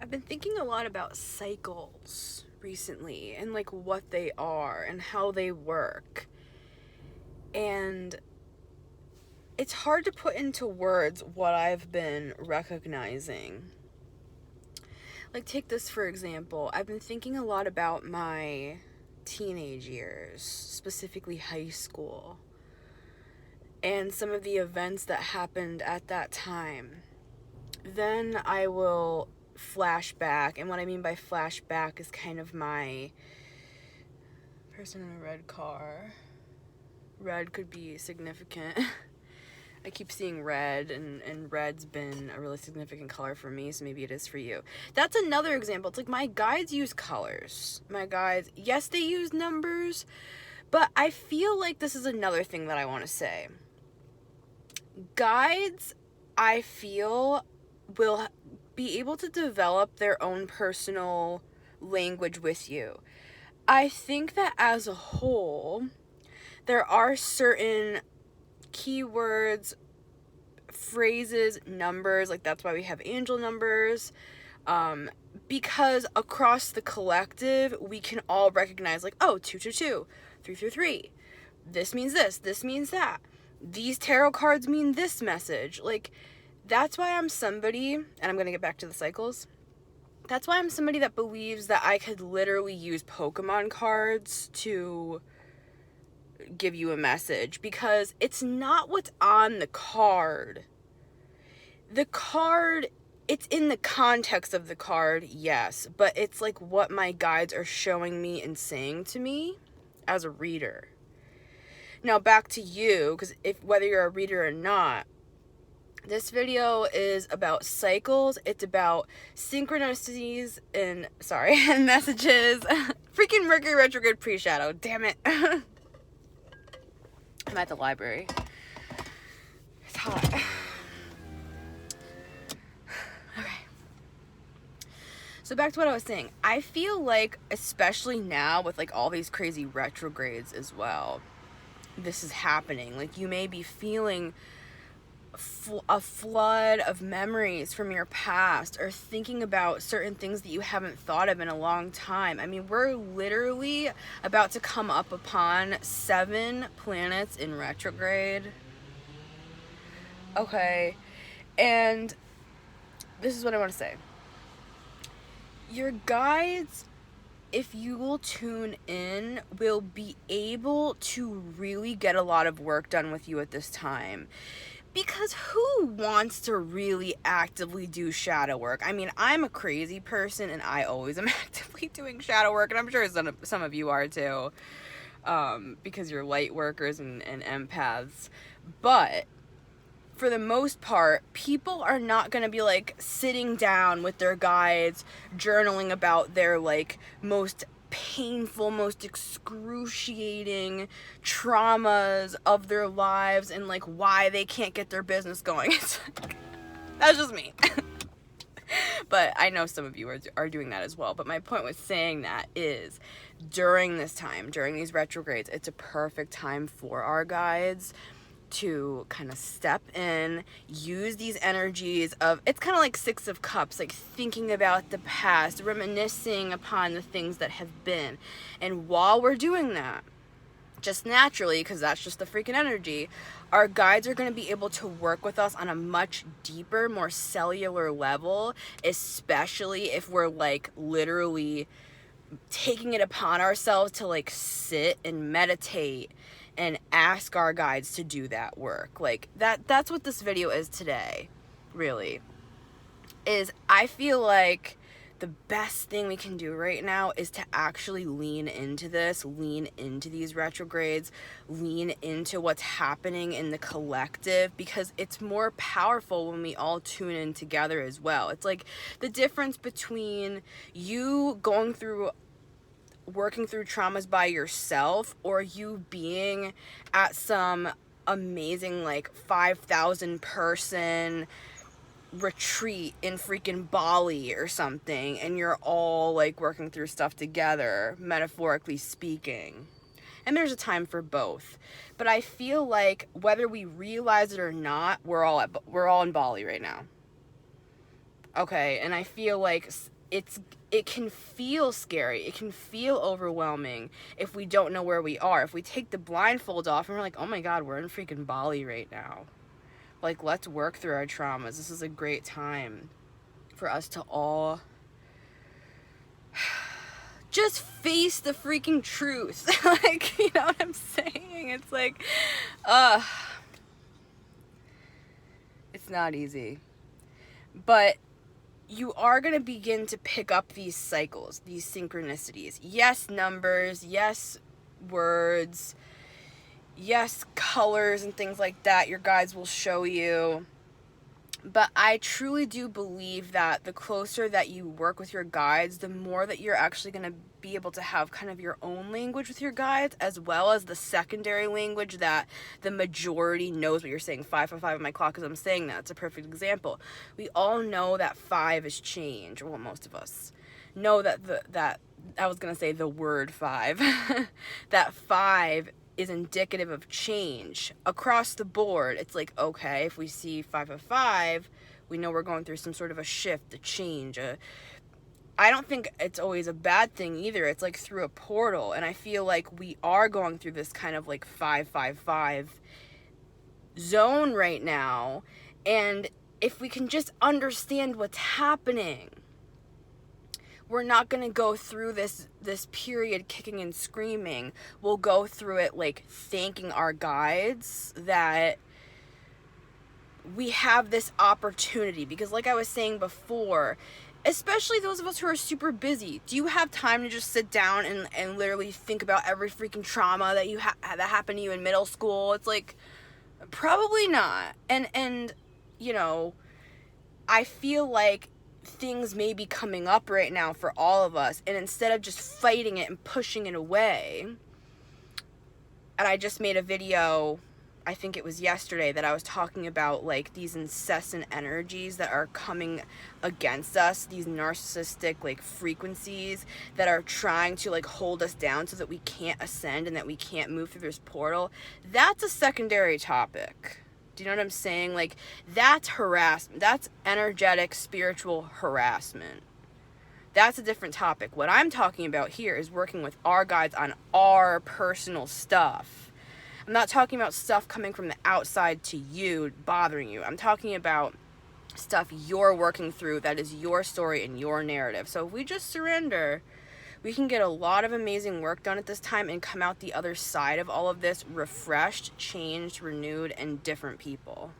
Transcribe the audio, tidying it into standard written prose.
I've been thinking a lot about cycles recently and like what they are and how they work. And it's hard to put into words what I've been recognizing. Like, take this for example. I've been thinking a lot about my teenage years, specifically high school, and some of the events that happened at that time. Then I will flashback, and what I mean by flashback is kind of my person in a red car. Red could be significant. I keep seeing red, and red's been a really significant color for me, so maybe it is for you. That's another example. It's like my guides use colors. My guides, yes, they use numbers, but I feel like this is another thing that I want to say. Guides, I feel, will be able to develop their own personal language with you. I think that as a whole, there are certain keywords, phrases, numbers, like that's why we have angel numbers, because across the collective, we can all recognize like, oh, 222, 333, this means this means that. These tarot cards mean this message. Like, that's why I'm somebody, and I'm going to get back to the cycles. That's why I'm somebody that believes that I could literally use Pokemon cards to give you a message, because it's not what's on the card. The card, it's in the context of the card, yes, but it's like what my guides are showing me and saying to me as a reader. Now back to you, because if whether you're a reader or not, this video is about cycles. It's about synchronicities and and messages. Freaking Mercury retrograde pre-shadow. Damn it. I'm at the library. It's hot. Okay. So back to what I was saying. I feel like, especially now with like all these crazy retrogrades as well, this is happening. Like, you may be feeling a flood of memories from your past, or thinking about certain things that you haven't thought of in a long time. I mean, we're literally about to come up upon 7 planets in retrograde. Okay, and this is what I want to say. Your guides, if you will tune in, will be able to really get a lot of work done with you at this time. Because who wants to really actively do shadow work? I mean, I'm a crazy person, and I always am actively doing shadow work, and I'm sure some of you are too, because you're light workers and empaths. But for the most part, people are not going to be like sitting down with their guides, journaling about their like most painful, most excruciating traumas of their lives and like why they can't get their business going. That's just me. But I know some of you are doing that as well. But my point with saying that is, during this time, during these retrogrades, it's a perfect time for our guides to kind of step in, use these energies of, it's kind of like 6 of Cups, like thinking about the past, reminiscing upon the things that have been. And while we're doing that, just naturally, because that's just the freaking energy, our guides are going to be able to work with us on a much deeper, more cellular level, especially if we're like literally taking it upon ourselves to like sit and meditate and ask our guides to do that work. Like that's what this video is today, really. Is I feel like the best thing we can do right now is to actually lean into this, lean into these retrogrades, lean into what's happening in the collective, because it's more powerful when we all tune in together as well. It's like the difference between you working through traumas by yourself, or you being at some amazing like 5,000 person retreat in freaking Bali or something, and you're all like working through stuff together, metaphorically speaking. And there's a time for both. But I feel like whether we realize it or not, we're all in Bali right now. Okay, and I feel like it can feel scary. It can feel overwhelming if we don't know where we are. If we take the blindfold off and we're like, "Oh my god, we're in freaking Bali right now." Like, let's work through our traumas. This is a great time for us to all just face the freaking truth. Like, you know what I'm saying? It's like, it's not easy. But you are going to begin to pick up these cycles, these synchronicities. Yes, numbers, yes, words, yes, colors and things like that. Your guides will show you. But I truly do believe that the closer that you work with your guides, the more that you're actually going to be able to have kind of your own language with your guides, as well as the secondary language that the majority knows what you're saying. 555 on my clock as I'm saying that. It's a perfect example. We all know that 5 is change. Well, most of us know that I was going to say the word 5. That 5 is indicative of change across the board. It's like, okay, if we see 555, we know we're going through some sort of a shift, a change. I don't think it's always a bad thing either. It's like through a portal, and I feel like we are going through this kind of like 555 zone right now, and if we can just understand what's happening, we're not going to go through this period kicking and screaming. We'll go through it like thanking our guides that we have this opportunity. Because like I was saying before, especially those of us who are super busy, do you have time to just sit down and literally think about every freaking trauma that that happened to you in middle school? It's like, probably not. And you know, I feel like things may be coming up right now for all of us, and instead of just fighting it and pushing it away, and I just made a video, I think it was yesterday, that I was talking about like these incessant energies that are coming against us, these narcissistic like frequencies that are trying to like hold us down so that we can't ascend and that we can't move through this portal. That's a secondary topic. Do you know what I'm saying? Like, that's harassment. That's energetic, spiritual harassment. That's a different topic. What I'm talking about here is working with our guides on our personal stuff. I'm not talking about stuff coming from the outside to you, bothering you. I'm talking about stuff you're working through that is your story and your narrative. So if we just surrender, we can get a lot of amazing work done at this time and come out the other side of all of this refreshed, changed, renewed, and different people.